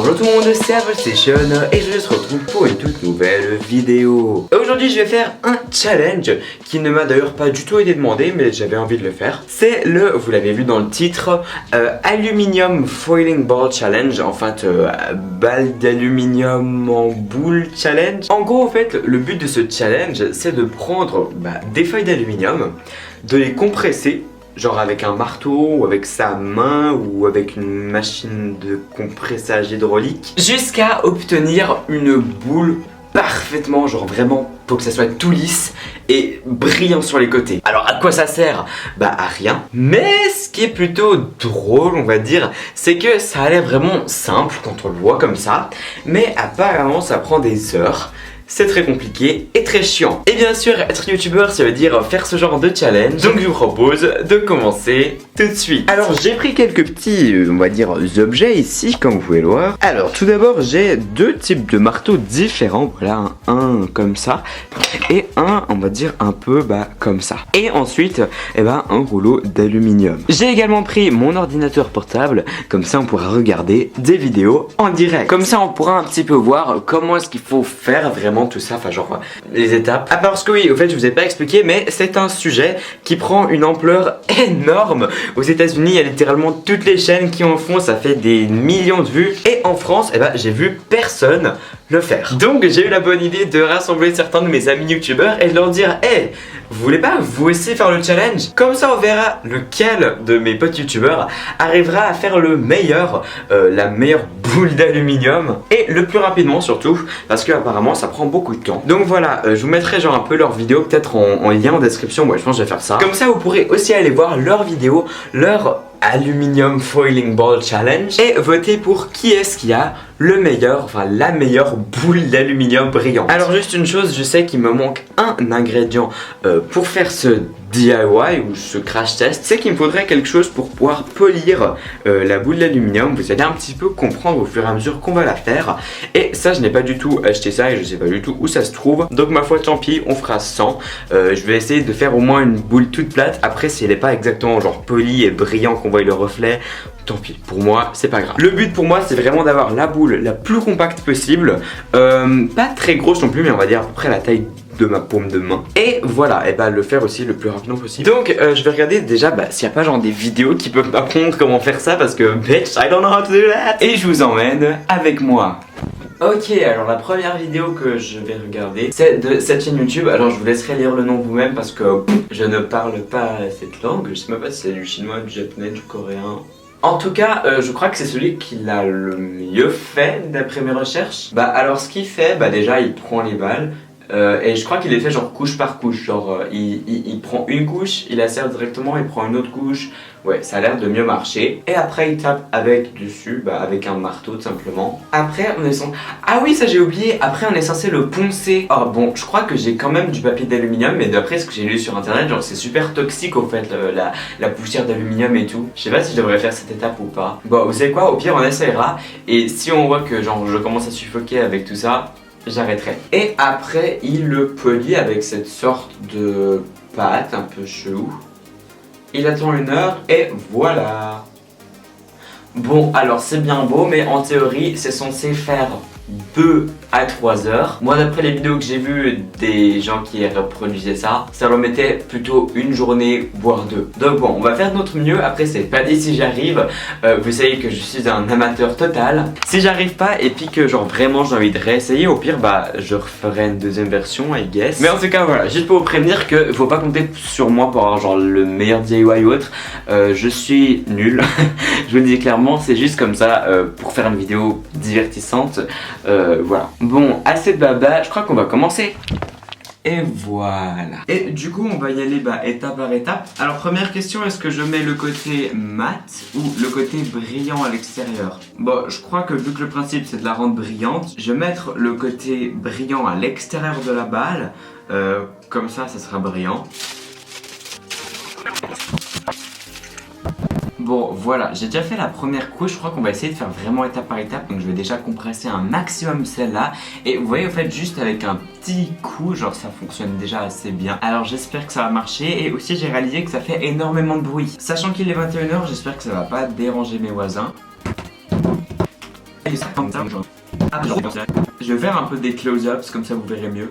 Bonjour tout le monde, c'est AppleStation et je se retrouve pour une toute nouvelle vidéo. Aujourd'hui je vais faire un challenge qui ne m'a d'ailleurs pas du tout été demandé, mais j'avais envie de le faire. C'est le, vous l'avez vu dans le titre, Aluminium Foiling Ball Challenge, en fait balle d'aluminium en boule challenge. En gros en fait le but de ce challenge c'est de prendre des feuilles d'aluminium, de les compresser, genre avec un marteau ou avec sa main ou avec une machine de compressage hydraulique, jusqu'à obtenir une boule parfaitement, genre vraiment pour que ça soit tout lisse et brillant sur les côtés. Alors à quoi ça sert? Bah à rien. Mais ce qui est plutôt drôle on va dire, c'est que ça a l'air vraiment simple quand on le voit comme ça, mais apparemment ça prend des heures. C'est très compliqué et très chiant. Et bien sûr, être youtubeur, ça veut dire faire ce genre de challenge. Donc je vous propose de commencer tout de suite. Alors j'ai pris quelques petits, on va dire, objets ici, comme vous pouvez le voir. Alors tout d'abord, j'ai deux types de marteaux différents. Voilà, un comme ça et un, on va dire, un peu comme ça. Et ensuite, un rouleau d'aluminium. J'ai également pris mon ordinateur portable. Comme ça, on pourra regarder des vidéos en direct. Comme ça, on pourra un petit peu voir comment est-ce qu'il faut faire vraiment tout ça, enfin genre les étapes. Ah parce que oui, au fait je vous ai pas expliqué, mais c'est un sujet qui prend une ampleur énorme. Aux États-Unis il y a littéralement toutes les chaînes qui en font, ça fait des millions de vues. Et en France, j'ai vu personne le faire. Donc j'ai eu la bonne idée de rassembler certains de mes amis youtubeurs et de leur dire hey, vous voulez pas vous aussi faire le challenge? Comme ça on verra lequel de mes potes youtubeurs arrivera à faire le meilleur, la meilleure boule d'aluminium et le plus rapidement surtout, parce que apparemment ça prend beaucoup de temps. Donc voilà, je vous mettrai genre un peu leur vidéo peut-être en lien en description. Moi je pense que je vais faire ça. Comme ça vous pourrez aussi aller voir leur vidéo, leur Aluminium Foiling Ball Challenge, et voter pour qui est-ce qui a le meilleur, enfin la meilleure boule d'aluminium brillante. Alors juste une chose, je sais qu'il me manque un ingrédient pour faire ce DIY ou ce crash test, c'est qu'il me faudrait quelque chose pour pouvoir polir la boule d'aluminium. Vous allez un petit peu comprendre au fur et à mesure qu'on va la faire. Et ça je n'ai pas du tout acheté ça et je sais pas du tout où ça se trouve. Donc ma foi tant pis, on fera sans. Je vais essayer de faire au moins une boule toute plate. Après si elle n'est pas exactement genre polie et brillant qu'on voit le reflet, tant pis, pour moi c'est pas grave. Le but pour moi c'est vraiment d'avoir la boule la plus compacte possible, pas très grosse non plus, mais on va dire à peu près la taille de ma paume de main. Et voilà, et le faire aussi le plus rapidement possible. Donc je vais regarder déjà s'il n'y a pas genre des vidéos qui peuvent m'apprendre comment faire ça, parce que bitch, I don't know how to do that. Et je vous emmène avec moi. Ok, alors la première vidéo que je vais regarder, c'est de cette chaîne YouTube. Alors je vous laisserai lire le nom vous-même parce que je ne parle pas cette langue. Je sais même pas si c'est du chinois, du japonais, du coréen. En tout cas, je crois que c'est celui qui l'a le mieux fait d'après mes recherches. Alors ce qu'il fait, déjà il prend les balles. Et je crois qu'il est fait genre couche par couche, genre il prend une couche, il la serre directement, il prend une autre couche. Ouais, ça a l'air de mieux marcher. Et après il tape avec dessus, avec un marteau tout simplement. Après on est censé... Ah oui, ça j'ai oublié, après on est censé le poncer. Oh bon, je crois que j'ai quand même du papier d'aluminium, mais d'après ce que j'ai lu sur internet, genre c'est super toxique au fait, la poussière d'aluminium et tout. Je sais pas si je devrais faire cette étape ou pas. Bon, vous savez quoi, au pire on essaiera. Et si on voit que genre je commence à suffoquer avec tout ça, j'arrêterai. Et après il le polit avec cette sorte de pâte un peu chelou. Il attend 1 heure et voilà. Bon alors c'est bien beau, mais en théorie c'est censé faire 2 à 3 heures. Moi d'après les vidéos que j'ai vues des gens qui reproduisaient ça, ça leur mettait plutôt 1 journée voire 2. Donc bon, on va faire de notre mieux. Après c'est pas dit si j'arrive, vous savez que je suis un amateur total. Si j'arrive pas et puis que genre vraiment j'ai envie de réessayer, au pire je referai une deuxième version I guess. Mais en tout cas voilà, juste pour vous prévenir que faut pas compter sur moi pour avoir genre le meilleur DIY ou autre. Je suis nul. Je vous le dis clairement, c'est juste comme ça pour faire une vidéo divertissante. Voilà. Bon, assez de blabla, je crois qu'on va commencer. Et voilà. Et du coup on va y aller étape par étape. Alors première question, est-ce que je mets le côté mat ou le côté brillant à l'extérieur? Bon, je crois que vu que le principe c'est de la rendre brillante, je vais mettre le côté brillant à l'extérieur de la balle. Comme ça sera brillant. Bon voilà, j'ai déjà fait la première couche, je crois qu'on va essayer de faire vraiment étape par étape. Donc je vais déjà compresser un maximum celle-là. Et vous voyez au fait juste avec un petit coup, genre ça fonctionne déjà assez bien. Alors j'espère que ça va marcher. Et aussi j'ai réalisé que ça fait énormément de bruit. Sachant qu'il est 21 h, j'espère que ça va pas déranger mes voisins. Je vais faire un peu des close-ups, comme ça vous verrez mieux.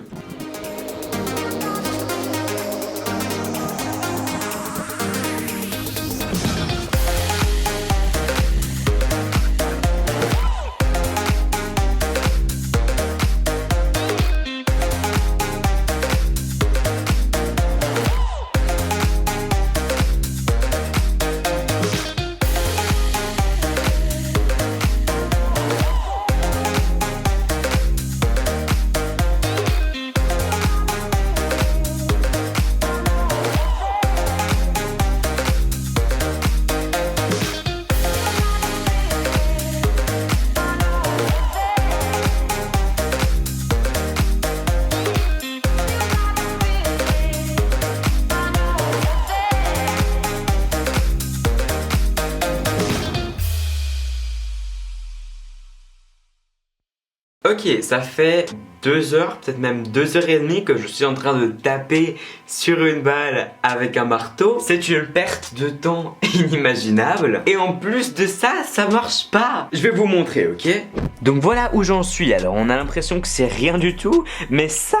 Ok, ça fait 2 heures, peut-être même 2h30 que je suis en train de taper sur une balle avec un marteau. C'est une perte de temps inimaginable. Et en plus de ça, ça marche pas. Je vais vous montrer, ok? Donc voilà où j'en suis. Alors on a l'impression que c'est rien du tout, mais ça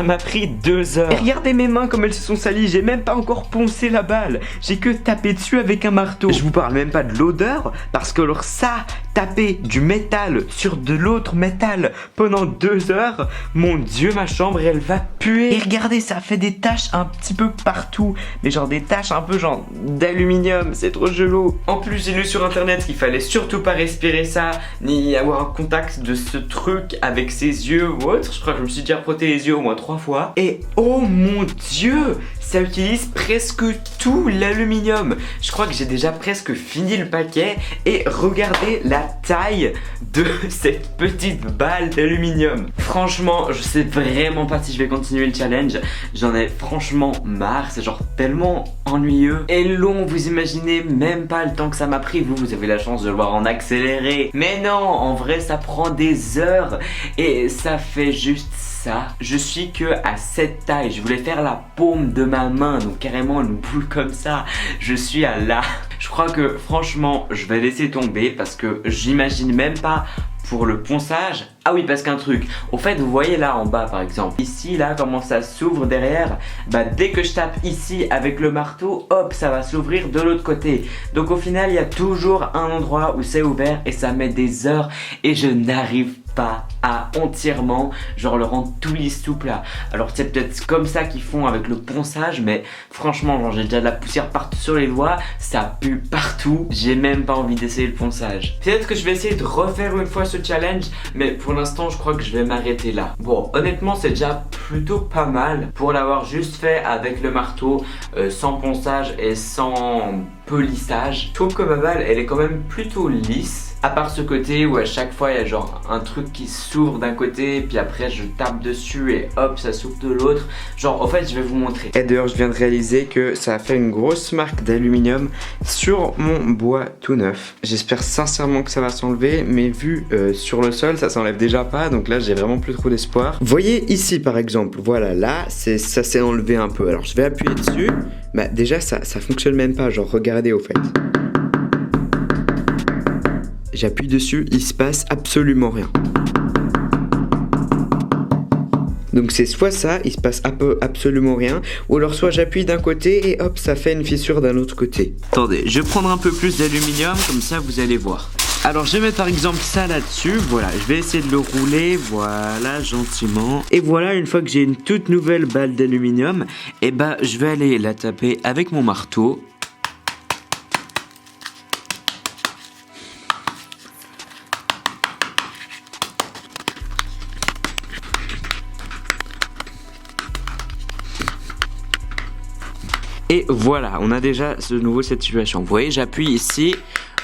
m'a pris 2 heures. Et regardez mes mains comme elles se sont salies. J'ai même pas encore poncé la balle. J'ai que tapé dessus avec un marteau. Je vous parle même pas de l'odeur, parce que alors ça, taper du métal sur de l'autre métal pendant 2 heures, mon dieu, ma chambre elle va puer. Et regardez, ça fait des taches un petit peu partout, mais genre des taches un peu genre d'aluminium, c'est trop gelou. En plus j'ai lu sur internet qu'il fallait surtout pas respirer ça, ni avoir un contact de ce truc avec ses yeux ou autre. Je crois que je me suis déjà frotté les yeux au moins 3 fois. Et oh mon dieu, ça utilise presque tout l'aluminium. Je crois que j'ai déjà presque fini le paquet. Et regardez la taille de cette petite balle d'aluminium. Franchement, je sais vraiment pas si je vais continuer le challenge. J'en ai franchement marre. C'est genre tellement ennuyeux et long. Vous imaginez même pas le temps que ça m'a pris. Vous avez la chance de le voir en accéléré. Mais non, en vrai ça prend des heures. Et ça fait juste ça. Je suis que à cette taille. Je voulais faire la paume de ma main, donc carrément une boule comme ça. Je suis à là. Je crois que franchement je vais laisser tomber parce que j'imagine même pas pour le ponçage. Ah oui, parce qu'un truc, au fait vous voyez là en bas par exemple, ici là comment ça s'ouvre derrière, bah dès que je tape ici avec le marteau, hop ça va s'ouvrir de l'autre côté. Donc au final il y a toujours un endroit où c'est ouvert et ça met des heures et je n'arrive pas à entièrement genre le rendre tout lisse tout plat. Alors c'est peut-être comme ça qu'ils font avec le ponçage, mais franchement genre j'ai déjà de la poussière partout sur les doigts, ça pue partout, j'ai même pas envie d'essayer le ponçage. Peut-être que je vais essayer de refaire une fois ce challenge, mais pour l'instant je crois que je vais m'arrêter là. Bon honnêtement c'est déjà plutôt pas mal pour l'avoir juste fait avec le marteau, sans ponçage et sans polissage. Je trouve que ma balle elle est quand même plutôt lisse. À part ce côté où à chaque fois il y a genre un truc qui s'ouvre d'un côté puis après je tape dessus et hop ça s'ouvre de l'autre. Genre en fait je vais vous montrer. Et d'ailleurs je viens de réaliser que ça a fait une grosse marque d'aluminium sur mon bois tout neuf. J'espère sincèrement que ça va s'enlever, mais vu sur le sol ça s'enlève déjà pas, donc là j'ai vraiment plus trop d'espoir. Voyez ici par exemple, voilà là ça s'est enlevé un peu. Alors je vais appuyer dessus, bah déjà ça fonctionne même pas, genre regardez au fait. J'appuie dessus, il se passe absolument rien. Donc c'est soit ça, il se passe absolument rien, ou alors soit j'appuie d'un côté et hop, ça fait une fissure d'un autre côté. Attendez, je vais prendre un peu plus d'aluminium, comme ça vous allez voir. Alors je vais mettre par exemple ça là-dessus, voilà, je vais essayer de le rouler, voilà, gentiment. Et voilà, une fois que j'ai une toute nouvelle balle d'aluminium, et bah je vais aller la taper avec mon marteau. Et voilà, on a déjà de nouveau cette situation. Vous voyez, j'appuie ici.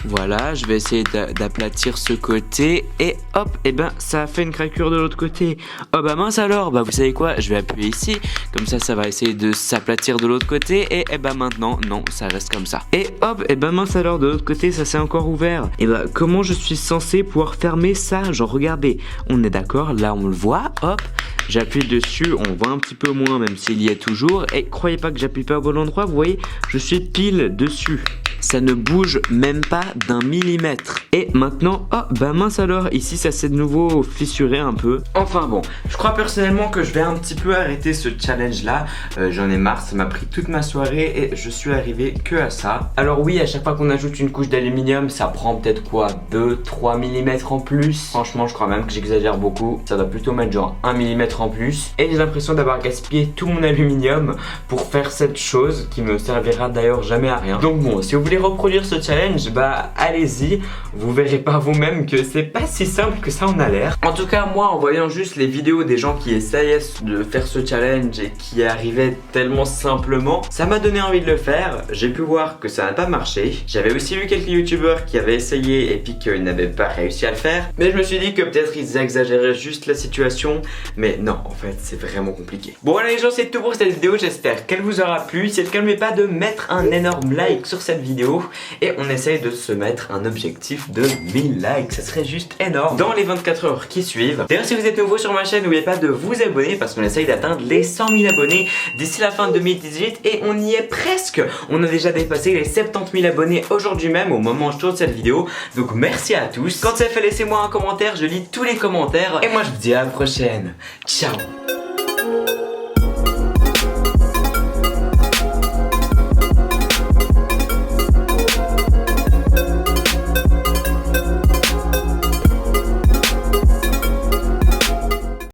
Voilà, je vais essayer d'aplatir ce côté. Et hop, et ben ça a fait une craquure de l'autre côté. Oh bah mince alors, bah vous savez quoi, je vais appuyer ici. Comme ça va essayer de s'aplatir de l'autre côté. Et ben maintenant, non, ça reste comme ça. Et hop, et ben mince alors, de l'autre côté, ça s'est encore ouvert. Et ben comment je suis censé pouvoir fermer ça? Genre regardez, on est d'accord, là on le voit, hop. J'appuie dessus, on voit un petit peu moins même s'il y est toujours. Et croyez pas que j'appuie pas au bon endroit, vous voyez, je suis pile dessus. ça ne bouge même pas d'un millimètre. Et maintenant, oh bah mince alors, ici ça s'est de nouveau fissuré un peu. Enfin bon, je crois personnellement que je vais un petit peu arrêter ce challenge là. J'en ai marre, ça m'a pris toute ma soirée et je suis arrivé que à ça. Alors oui, à chaque fois qu'on ajoute une couche d'aluminium, ça prend peut-être quoi, 2-3 mm en plus. Franchement, je crois même que j'exagère beaucoup. Ça doit plutôt mettre genre 1 mm en plus. Et j'ai l'impression d'avoir gaspillé tout mon aluminium pour faire cette chose qui me servira d'ailleurs jamais à rien. Donc bon, si vous voulez reproduire ce challenge, bah allez-y. Vous verrez par vous-même que c'est pas si simple que ça en a l'air. En tout cas, moi, en voyant juste les vidéos des gens qui essayaient de faire ce challenge et qui arrivaient tellement simplement, ça m'a donné envie de le faire. J'ai pu voir que ça n'a pas marché. J'avais aussi vu quelques youtubeurs qui avaient essayé et puis qu'ils n'avaient pas réussi à le faire. Mais je me suis dit que peut-être ils exagéraient juste la situation. Mais non, en fait, c'est vraiment compliqué. Bon voilà les gens, c'est tout pour cette vidéo. J'espère qu'elle vous aura plu. Si c'est le cas, n'oubliez pas de mettre un énorme like sur cette vidéo. Et on essaye de se mettre un objectif de 1000 likes. Ça serait juste énorme dans les 24 heures qui suivent. D'ailleurs, si vous êtes nouveau sur ma chaîne, n'oubliez pas de vous abonner parce qu'on essaye d'atteindre les 100 000 abonnés d'ici la fin de 2018 et on y est presque. On a déjà dépassé les 70 000 abonnés aujourd'hui même au moment où je tourne cette vidéo. Donc merci à tous. Quand c'est fait, laissez-moi un commentaire, je lis tous les commentaires et moi je vous dis à la prochaine. Ciao.